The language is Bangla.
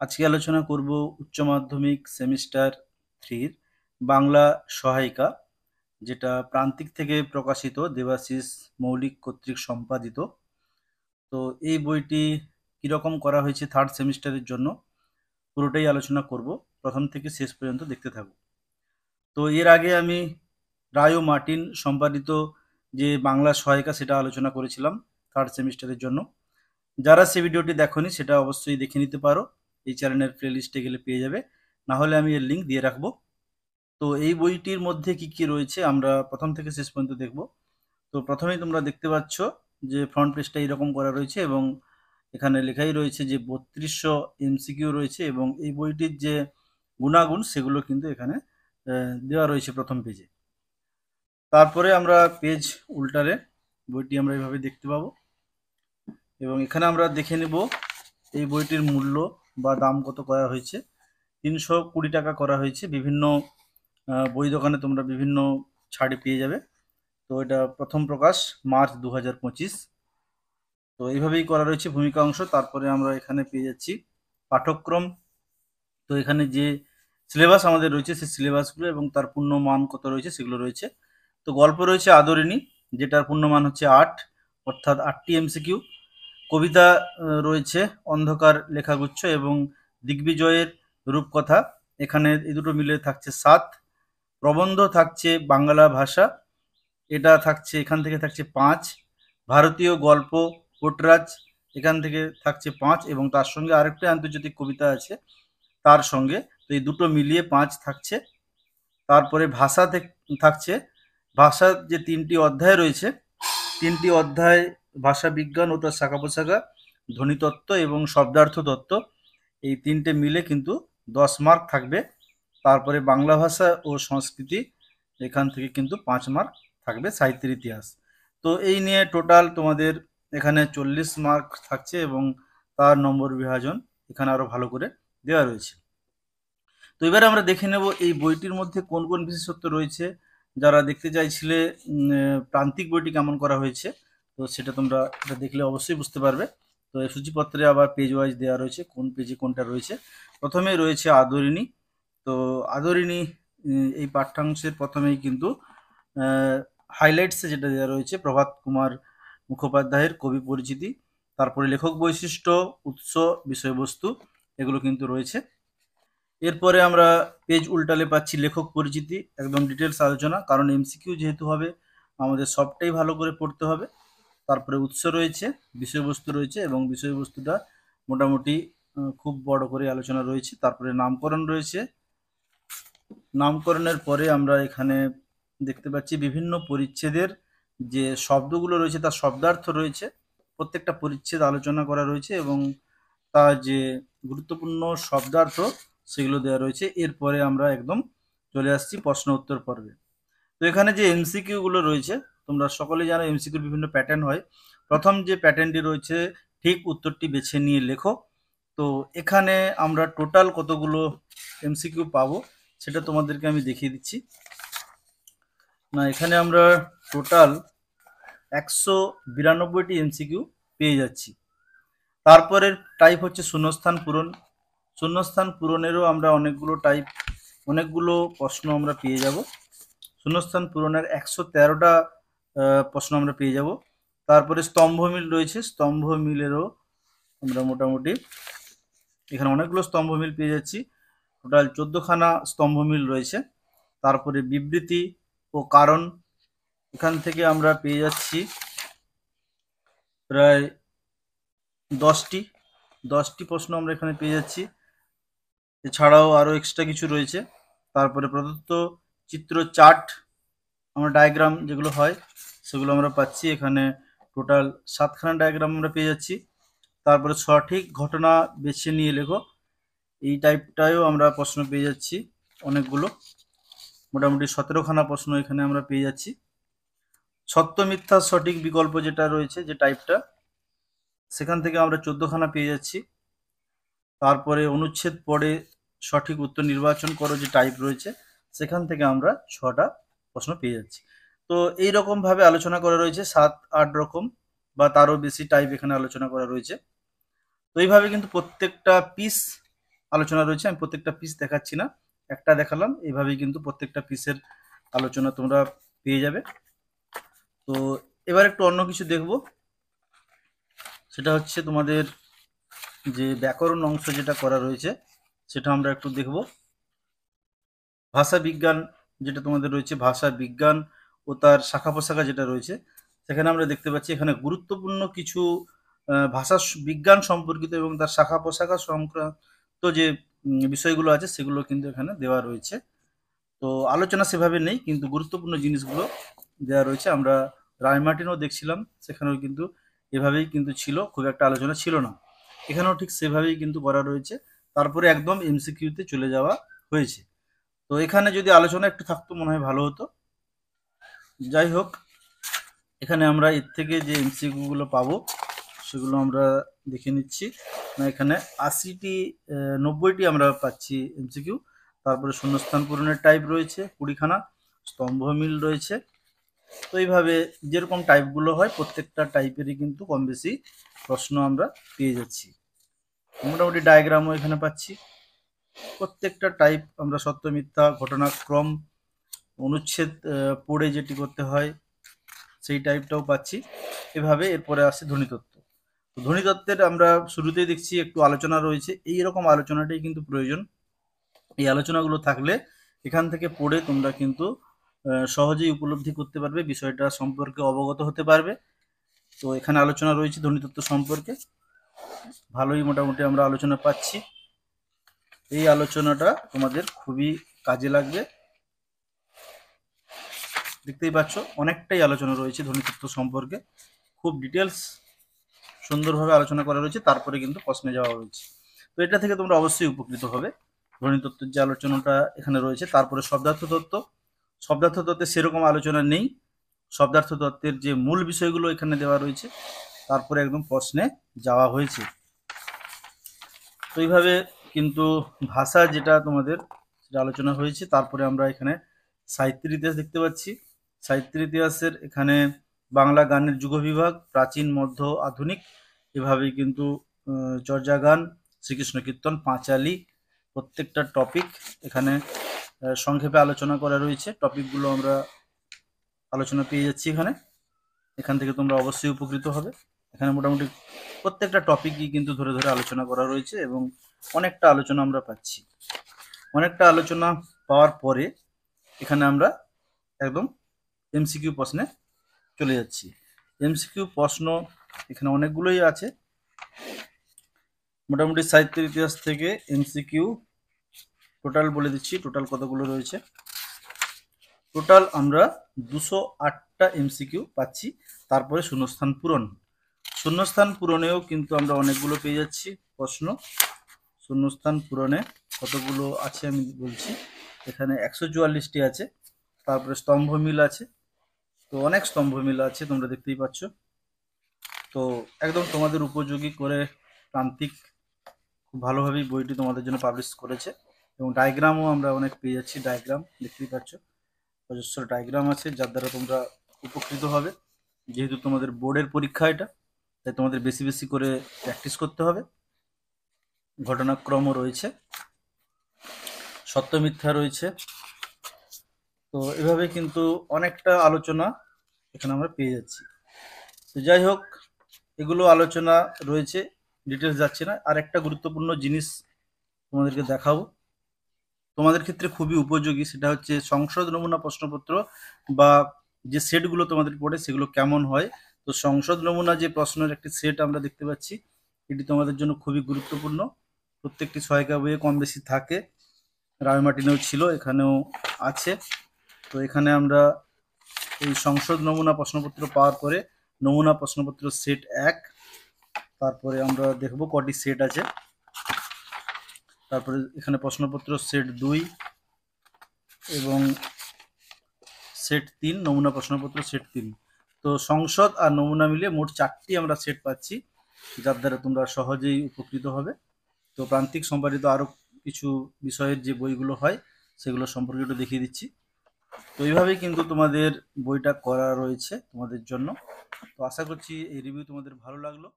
আজকে আলোচনা করব উচ্চ মাধ্যমিক সেমিস্টার 3 বাংলা সহায়িকা, যেটা প্রান্তিক থেকে প্রকাশিত, দেবাশিস মৌলিক কর্তৃক সম্পাদিত। তো এই বইটি কীরকম করা হয়েছে থার্ড সেমিস্টারের জন্য পুরোটাই আলোচনা করব, প্রথম থেকে শেষ পর্যন্ত দেখতে থাকব। তো এর আগে আমি রায় ও মার্টিন সম্পাদিত যে বাংলা সহায়িকা সেটা আলোচনা করেছিলাম থার্ড সেমিস্টারের জন্য। যারা সে ভিডিওটি দেখোনি সেটা অবশ্যই দেখে নিতে পারো, এই চ্যানেলের প্লে লিস্টে গেলে পেয়ে যাবে, না হলে আমি এর লিঙ্ক দিয়ে রাখবো। তো এই বইটির মধ্যে কি কি রয়েছে আমরা প্রথম থেকে শেষ পর্যন্ত দেখব। তো প্রথমেই তোমরা দেখতে পাচ্ছ যে ফ্রন্ট পেজটা এরকম করা রয়েছে এবং এখানে লেখাই রয়েছে যে 3200 এমসিকিউ রয়েছে এবং এই বইটির যে গুণাগুণ সেগুলো কিন্তু এখানে দেওয়া রয়েছে প্রথম পেজে। তারপরে আমরা পেজ উল্টালে বইটি আমরা এইভাবে দেখতে পাবো এবং এখানে আমরা দেখে নেব এই বইটির মূল্য বা দাম কত করা হয়েছে। 320 টাকা করা হয়েছে। বিভিন্ন বই দোকানে তোমরা বিভিন্ন ছাড়ে পেয়ে যাবে। তো এটা প্রথম প্রকাশ মার্চ 2025। তো এইভাবেই করা রয়েছে ভূমিকা অংশ। তারপরে আমরা এখানে পেয়ে যাচ্ছি পাঠ্যক্রম। তো এখানে যে সিলেবাস আমাদের রয়েছে সেই সিলেবাসগুলো এবং তার পূর্ণ মান কত রয়েছে সেগুলো রয়েছে। তো গল্প রয়েছে আদরিণী, যেটার পূর্ণ মান হচ্ছে 8, অর্থাৎ 8টি এমসিকিউ। কবিতা রয়েছে অন্ধকার লেখাগুচ্ছ এবং দিগ্বিজয়ের রূপকথা, এখানে এই দুটো মিলে থাকছে 7। প্রবন্ধ থাকছে বাংলা ভাষা, এটা থাকছে এখান থেকে থাকছে 5। ভারতীয় গল্প পোটরাজ, এখান থেকে থাকছে 5 এবং তার সঙ্গে আরেকটা আন্তর্জাতিক কবিতা আছে তার সঙ্গে, তো এই দুটো মিলিয়ে 5 থাকছে। তারপরে ভাষা থাকছে, ভাষার যে 3টি অধ্যায় রয়েছে, 3টি অধ্যায় ভাষা বিজ্ঞান ও তার শাখা প্রশাখা, ধ্বনিতত্ত্ব এবং শব্দার্থ তত্ত্ব, এই 3টে মিলে কিন্তু 10 মার্ক থাকবে। তারপরে বাংলা ভাষা ও সংস্কৃতি, এখান থেকে কিন্তু 5 মার্ক থাকবে, সাহিত্যের ইতিহাস। তো এই নিয়ে টোটাল তোমাদের এখানে 40 মার্ক থাকছে এবং তার নম্বর বিভাজন এখানে আরও ভালো করে দেওয়া রয়েছে। তো এবারে আমরা দেখে নেব এই বইটির মধ্যে কোন কোন বিশেষত্ব রয়েছে। যারা দেখতে চাইছিলে প্রান্তিক বইটি কেমন করা হয়েছে, তো সেটা তোমরা দেখলে অবশ্যই বুঝতে পারবে। তো এই সূচিপত্রে আবার পেজ ওয়াইজ দেওয়া রয়েছে কোন পেজে কোনটা রয়েছে। প্রথমে রয়েছে আদরিণী। তো আদরিণী এই পাঠ্যাংশের প্রথমেই কিন্তু হাইলাইটসে যেটা দেওয়া রয়েছে প্রভাত কুমার মুখোপাধ্যায়ের কবি পরিচিতি, তারপরে লেখক বৈশিষ্ট্য, উৎস, বিষয়বস্তু, এগুলো কিন্তু রয়েছে। এরপরে আমরা পেজ উল্টালে পাচ্ছি লেখক পরিচিতি, একদম ডিটেলস আলোচনা, কারণ এমসিকিউ যেহেতু হবে আমাদের সবটাই ভালো করে পড়তে হবে। তারপরে উৎস রয়েছে, বিষয়বস্তু রয়েছে এবং বিষয়বস্তুটা মোটামুটি খুব বড় করে আলোচনা রয়েছে। তারপরে নামকরণ রয়েছে। নামকরণের পরে আমরা এখানে দেখতে পাচ্ছি বিভিন্ন পরিচ্ছেদের যে শব্দগুলো রয়েছে তার শব্দার্থ রয়েছে, প্রত্যেকটা পরিচ্ছেদ আলোচনা করা রয়েছে এবং তার যে গুরুত্বপূর্ণ শব্দার্থ সেগুলো দেওয়া রয়েছে। এরপরে আমরা একদম চলে আসছি প্রশ্ন উত্তর পর্বে। তো এখানে যে এমসিকিউগুলো রয়েছে তোমরা সকলেই জানো এমসিকিউর বিভিন্ন প্যাটার্ন হয়। প্রথম যে প্যাটার্নটি রয়েছে ঠিক উত্তরটি বেছে নিয়ে লেখো। তো এখানে আমরা টোটাল কতগুলো এমসিকিউ পাবো সেটা তোমাদেরকে আমি দেখিয়ে দিচ্ছি। না, এখানে আমরা টোটাল 192টি এমসিকিউ পেয়ে যাচ্ছি। তারপরের টাইপ হচ্ছে শূন্যস্থান পূরণ। শূন্যস্থান পূরণেরও আমরা অনেকগুলো প্রশ্ন আমরা পেয়ে যাব। শূন্যস্থান পূরণের 113টা প্রশ্ন আমরা পেয়ে যাব। তারপরে স্তম্ভমিল রয়েছে, স্তম্ভমিলেরও আমরা মোটামুটি এখানে অনেকগুলো স্তম্ভমিল পেয়ে যাচ্ছি, টোটাল 14খানা স্তম্ভমিল রয়েছে। তারপরে বিবৃতি ও কারণ, এখান থেকে আমরা পেয়ে যাচ্ছি প্রায় 10টি প্রশ্ন আমরা এখানে পেয়ে যাচ্ছি। এছাড়াও আরও এক্সট্রা কিছু রয়েছে। তারপরে প্রদত্ত চিত্র চার্ট, আমরা ডায়াগ্রাম যেগুলো হয় সেগুলো আমরা পাচ্ছি, এখানে টোটাল 7খানা ডায়াগ্রাম আমরা পেয়ে যাচ্ছি। তারপরে সঠিক ঘটনা বেছে নিয়ে লেখো, এই টাইপটায়ও আমরা প্রশ্ন পেয়ে যাচ্ছি অনেকগুলো, মোটামুটি 17খানা প্রশ্ন এখানে আমরা পেয়ে যাচ্ছি। সত্য মিথ্যা সঠিক বিকল্প যেটা রয়েছে যে টাইপটা, সেখান থেকে আমরা 14খানা পেয়ে যাচ্ছি। তারপরে অনুচ্ছেদ পড়ে সঠিক উত্তর নির্বাচন করো যে টাইপ রয়েছে, সেখান থেকে আমরা 6টা প্রশ্ন পেয়ে যাচ্ছি। তো এই রকমভাবে আলোচনা করা রয়েছে 7-8 রকম বা তারও বেশি টাইপ এখানে আলোচনা করা রয়েছে। তো এইভাবে কিন্তু প্রত্যেকটা পিস আলোচনা রয়েছে। আমি প্রত্যেকটা পিস দেখাচ্ছি না, একটা দেখালাম। এইভাবেই কিন্তু প্রত্যেকটা পিসের আলোচনা তোমরা পেয়ে যাবে। তো এবার একটু অন্য কিছু দেখব, সেটা হচ্ছে তোমাদের যে ব্যাকরণ অংশ যেটা করা রয়েছে সেটা আমরা একটু দেখব। ভাষা বিজ্ঞান যেটা তোমাদের রয়েছে, ভাষা বিজ্ঞান ও তার শাখা প্রশাখা যেটা রয়েছে, সেখানে আমরা দেখতে পাচ্ছি এখানে গুরুত্বপূর্ণ কিছু ভাষা বিজ্ঞান সম্পর্কিত এবং তার শাখা প্রশাখা সংক্রান্ত যে বিষয়গুলো আছে সেগুলো কিন্তু এখানে দেওয়া রয়েছে। তো আলোচনা সেভাবে নেই, কিন্তু গুরুত্বপূর্ণ জিনিসগুলো দেওয়া রয়েছে। আমরা রায়মার্টিনও দেখছিলাম, সেখানেও কিন্তু এভাবেই কিন্তু ছিল, খুব একটা আলোচনা ছিল না। এখানেও ঠিক সেভাবেই কিন্তু করা রয়েছে, তারপরে একদম এমসিকিউতে চলে যাওয়া হয়েছে। তো এখানে যদি আলোচনা একটু থাকতো মনে হয় ভালো হতো। যাই হোক, এখানে আমরা এর থেকে যে এমসিকিউ গুলো পাবো সেগুলো আমরা দেখে নিচ্ছি। না, এখানে 80টি 90টি আমরা পাচ্ছি এমসিকিউ। তারপরে শূন্যস্থান পূরণের টাইপ রয়েছে 20খানা, স্তম্ভ মিল রয়েছে। তো এইভাবে যেরকম টাইপগুলো হয় প্রত্যেকটা টাইপেরই কিন্তু কম বেশি প্রশ্ন আমরা পেয়ে যাচ্ছি। মোটামুটি ডায়াগ্রামও এখানে পাচ্ছি। প্রত্যেকটা টাইপ আমরা সত্য মিথ্যা, ঘটনাক্রম, অনুচ্ছেদ পড়ে যেটি করতে হয় সেই টাইপটাও পাচ্ছি। এভাবে এরপরে আসছে ধ্বনিতত্ত্ব। ধ্বনিতত্ত্বের আমরা শুরুতেই দেখছি একটু আলোচনা রয়েছে। এই রকম আলোচনাটাই কিন্তু প্রয়োজন। এই আলোচনাগুলো থাকলে এখান থেকে পড়ে তোমরা কিন্তু সহজেই উপলব্ধি করতে পারবে, বিষয়টা সম্পর্কে অবগত হতে পারবে। তো এখানে আলোচনা রয়েছে ধ্বনিতত্ত্ব সম্পর্কে, ভালোই মোটামুটি আমরা আলোচনা পাচ্ছি। এই আলোচনাটা তোমাদের খুবই কাজে লাগবে। দেখতেই পাচ্ছ অনেকটাই আলোচনা রয়েছে ধ্বনিতত্ত্ব সম্পর্কে, খুব ডিটেলস সুন্দরভাবে আলোচনা করা রয়েছে, তারপরে কিন্তু প্রশ্নে যাওয়া রয়েছে। তো এটা থেকে তোমরা অবশ্যই উপকৃত হবে। ধ্বনিতত্ত্বের যে আলোচনাটা এখানে রয়েছে, তারপরে শব্দার্থ তত্ত্ব। শব্দার্থ তত্ত্বে সেরকম আলোচনা নেই, শব্দার্থ তত্ত্বের যে মূল বিষয়গুলো এখানে দেওয়া রয়েছে, তারপরে একদম প্রশ্নে যাওয়া হয়েছে। তো এইভাবে কিন্তু ভাষা যেটা তোমাদের সেটা আলোচনা হয়েছে। তারপরে আমরা এখানে সাহিত্যের ইতিহাস দেখতে পাচ্ছি। সাহিত্যের ইতিহাসের এখানে বাংলা গানের যুগবিভাগ, প্রাচীন, মধ্য, আধুনিক, এভাবেই কিন্তু চর্যা গান, শ্রীকৃষ্ণ কীর্তন, পাঁচালী, প্রত্যেকটা টপিক এখানে সংক্ষেপে আলোচনা করা রয়েছে। টপিকগুলো আমরা আলোচনা পেয়ে যাচ্ছি এখানে। এখান থেকে তোমরা অবশ্যই উপকৃত হবে। এখানে মোটামুটি প্রত্যেকটা টপিকই কিন্তু ধরে ধরে আলোচনা করা রয়েছে এবং অনেকটা আলোচনা আমরা পাচ্ছি। অনেকটা আলোচনা পাওয়ার পরে এখানে আমরা একদম এমসিকিউ প্রশ্নে চলে যাচ্ছি। এমসিকিউ প্রশ্ন এখানে অনেকগুলোই আছে। মোটামুটি সাহিত্যের ইতিহাস থেকে এমসিকিউ টোটাল বলে দিচ্ছি, টোটাল কতগুলো রয়েছে। টোটাল আমরা 208টা এমসিকিউ পাচ্ছি। তারপরে শূন্যস্থান পূরণ, শূন্যস্থান পূরণেও কিন্তু আমরা অনেকগুলো পেয়ে যাচ্ছি প্রশ্ন। শূন্যস্থান পূরণে কতগুলো আছে আমি বলছি। এখানে 144টি আছে। তারপরে স্তম্ভ মিল আছে, তো অনেক স্তম্ভ মিল আছে তোমরা দেখতেই পাচ্ছ। তো একদম তোমাদের উপযোগী করে প্রান্তিক খুব ভালোভাবেই বইটি তোমাদের জন্য পাবলিশ করেছে। এবং ডায়াগ্রামও আমরা অনেক পেয়ে যাচ্ছি, ডায়াগ্রাম দেখতেই পাচ্ছ, অজস্র ডায়াগ্রাম আছে যার দ্বারা তোমরা উপকৃত হবে। যেহেতু তোমাদের বোর্ডের পরীক্ষা এটা, তাই তোমাদের বেশি বেশি করে প্র্যাকটিস করতে হবে। ঘটনাক্রমও রয়েছে, সত্য মিথ্যা রয়েছে। তো এভাবে কিন্তু অনেকটা আলোচনা এখানে আমরা পেয়ে যাচ্ছি। তো যাই হোক, এগুলো আলোচনা রয়েছে, ডিটেলস যাচ্ছে না। আর একটা গুরুত্বপূর্ণ জিনিস তোমাদেরকে দেখাবো, তোমাদের ক্ষেত্রে খুবই উপযোগী, সেটা হচ্ছে সংসদ নমুনা প্রশ্নপত্র বা যে সেটগুলো তোমাদের পড়ে সেগুলো কেমন হয়। তো সংসদ নমুনা যে প্রশ্নের একটি সেট আমরা দেখতে পাচ্ছি, এটি তোমাদের জন্য খুবই গুরুত্বপূর্ণ। প্রত্যেকটি সহায়িকা বইয়ে কম বেশি থাকে, রায়মার্টিনেও ছিল, এখানেও আছে। তো এখানে আমরা এই সংসদ নমুনা প্রশ্নপত্র পাওয়ার পরে নমুনা প্রশ্নপত্র সেট 1, তারপরে আমরা দেখব কটি সেট আছে। তারপরে এখানে প্রশ্নপত্র সেট 2 এবং সেট 3, নমুনা প্রশ্নপত্র সেট 3। তো সংসদ আর নমুনা মিলে মোট 4টি আমরা সেট পাচ্ছি, যার দ্বারা তোমরা সহজেই উপকৃত হবে। তো প্রান্তিক সম্পাদিত আরও কিছু বিষয়ের যে বইগুলো হয় সেগুলো সম্পর্কে একটু দেখিয়ে দিচ্ছি। তো এইভাবেই কিন্তু তোমাদের বইটা করা রয়েছে তোমাদের জন্য। তো আশা করছি এই রিভিউ তোমাদের ভালো লাগলো।